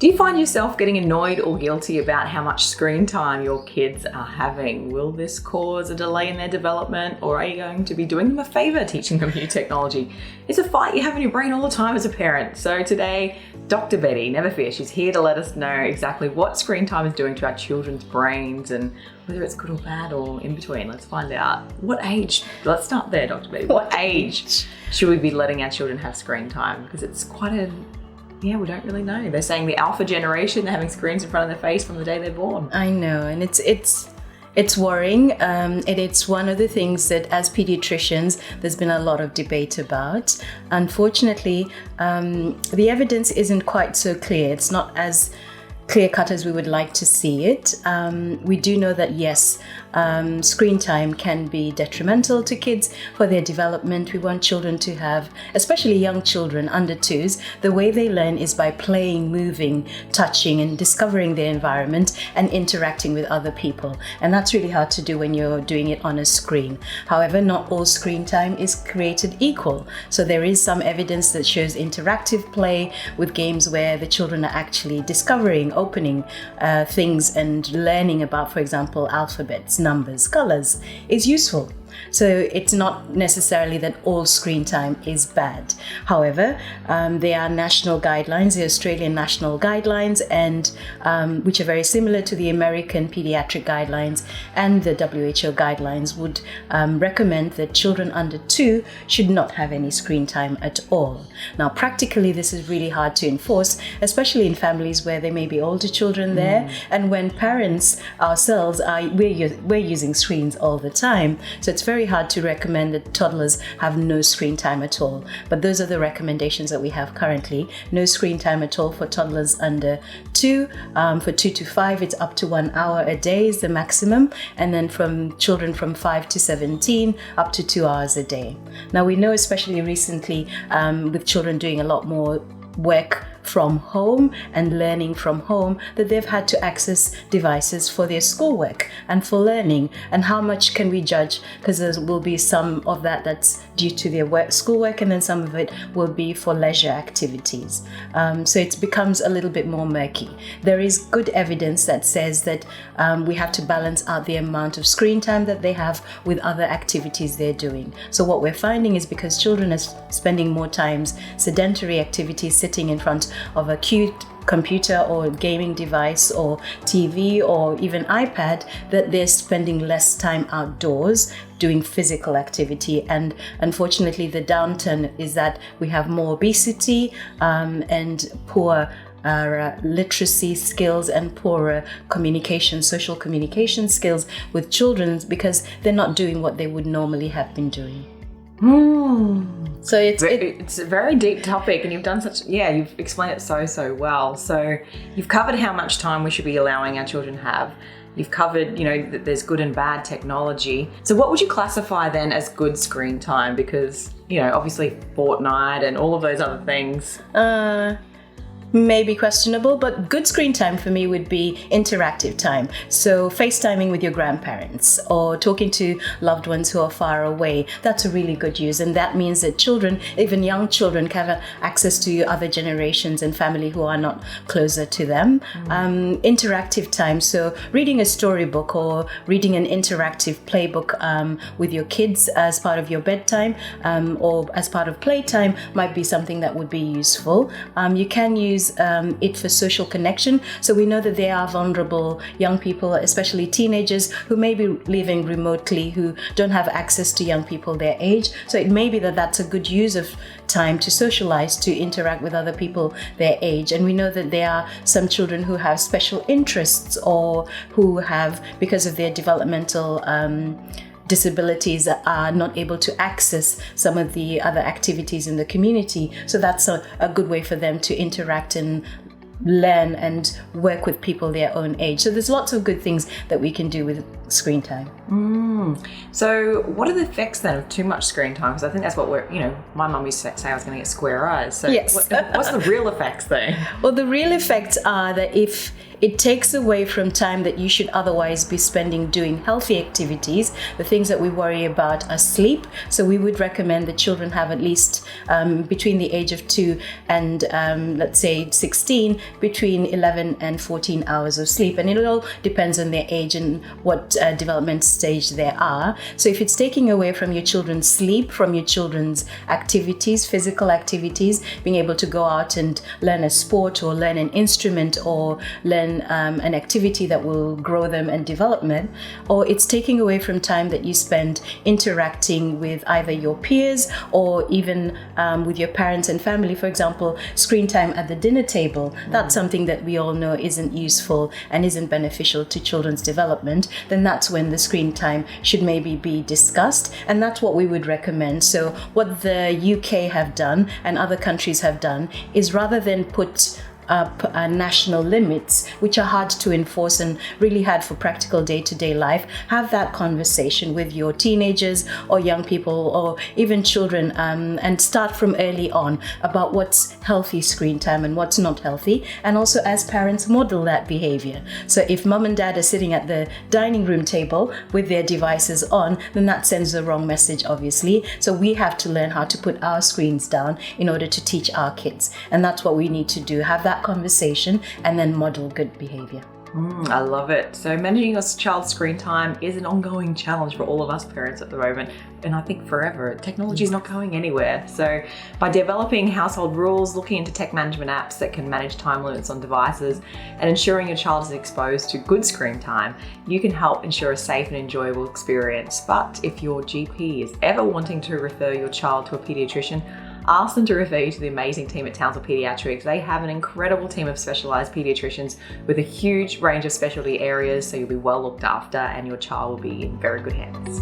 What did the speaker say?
Do you find yourself getting annoyed or guilty about how much screen time your kids are having? Will this cause a delay in their development, or are you going to be doing them a favour teaching them new technology? It's a fight you have in your brain all the time as a parent. So today, Dr. Betty, never fear, she's here to let us know exactly what screen time is doing to our children's brains and whether it's good or bad or in between. Let's find out. What age? Let's start there, Dr. Betty. What age should we be letting our children have screen time? Because it's quite we don't really know. They're saying the alpha generation, they're having screens in front of their face from the day they're born. I know, and it's worrying. And it's one of the things that as pediatricians, there's been a lot of debate about. Unfortunately, the evidence isn't quite so clear. It's not as clear-cut as we would like to see it. We do know that yes, screen time can be detrimental to kids for their development. We want children to have, especially young children under 2s, the way they learn is by playing, moving, touching, and discovering their environment and interacting with other people. And that's really hard to do when you're doing it on a screen. However, not all screen time is created equal. So there is some evidence that shows interactive play with games where the children are actually discovering, opening things and learning about, for example, alphabets, numbers, colors is useful. So it's not necessarily that all screen time is bad. However, there are national guidelines, the Australian national guidelines, and which are very similar to the American pediatric guidelines, and the WHO guidelines would recommend that children under 2 should not have any screen time at all. Now, practically, this is really hard to enforce, especially in families where there may be older children there, and when parents ourselves we're using screens all the time. So it's very hard to recommend that toddlers have no screen time at all. But those are the recommendations that we have currently. No screen time at all for toddlers under 2. For 2 to 5, it's up to 1 hour a day is the maximum. And then from children from 5 to 17, up to 2 hours a day. Now we know, especially recently, with children doing a lot more work from home and learning from home, that they've had to access devices for their schoolwork and for learning. And how much can we judge? Because there will be some of that's due to their schoolwork, and then some of it will be for leisure activities. So it becomes a little bit more murky. There is good evidence that says that we have to balance out the amount of screen time that they have with other activities they're doing. So what we're finding is, because children are spending more times sedentary activities, sitting in front of a cute computer or gaming device or TV or even iPad, that they're spending less time outdoors doing physical activity. And unfortunately, the downturn is that we have more obesity and poor literacy skills and poorer social communication skills with children, because they're not doing what they would normally have been doing. So it's a very deep topic, and you've done you've explained it so well. So you've covered how much time we should be allowing our children to have. You've covered, that there's good and bad technology. So what would you classify then as good screen time? Because, obviously Fortnite and all of those other things. Maybe questionable, but good screen time for me would be interactive time. So FaceTiming with your grandparents or talking to loved ones who are far away, that's a really good use. And that means that children, even young children, can have access to other generations and family who are not closer to them. Interactive time, so reading a storybook or reading an interactive playbook with your kids as part of your bedtime or as part of playtime might be something that would be useful. You can use it for social connection. So we know that there are vulnerable young people, especially teenagers, who may be living remotely, who don't have access to young people their age. So it may be that that's a good use of time to socialize, to interact with other people their age. And we know that there are some children who have special interests or who have, because of their developmental disabilities, are not able to access some of the other activities in the community. So that's a good way for them to interact and learn and work with people their own age. So there's lots of good things that we can do with screen time. So what are the effects then of too much screen time? Because I think that's what my mum used to say I was going to get square eyes. So yes. What's the real effects then? Well, the real effects are that if it takes away from time that you should otherwise be spending doing healthy activities, the things that we worry about are sleep. So we would recommend that children have at least between the age of 2 and let's say 16, between 11 and 14 hours of sleep. And it all depends on their age and what development stage they are. So if it's taking away from your children's sleep, from your children's activities, physical activities, being able to go out and learn a sport or learn an instrument or learn an activity that will grow them and development, or it's taking away from time that you spend interacting with either your peers or even with your parents and family. For example, screen time at the dinner table, that's something that we all know isn't useful and isn't beneficial to children's development. Then that's when the screen time should maybe be discussed, and that's what we would recommend. So what the UK have done and other countries have done is, rather than put up national limits, which are hard to enforce and really hard for practical day-to-day life, have that conversation with your teenagers or young people or even children, and start from early on about what's healthy screen time and what's not healthy, and also as parents model that behavior. So if mom and dad are sitting at the dining room table with their devices on, then that sends the wrong message, obviously. So we have to learn how to put our screens down in order to teach our kids, and that's what we need to do, have that conversation and then model good behavior. I love it. So managing your child's screen time is an ongoing challenge for all of us parents at the moment, and I think forever. Technology is not going anywhere. So by developing household rules, looking into tech management apps that can manage time limits on devices, and ensuring your child is exposed to good screen time, you can help ensure a safe and enjoyable experience. But if your GP is ever wanting to refer your child to a paediatrician, ask them to refer you to the amazing team at Townsville Paediatrics. They have an incredible team of specialised paediatricians with a huge range of specialty areas, so you'll be well looked after and your child will be in very good hands.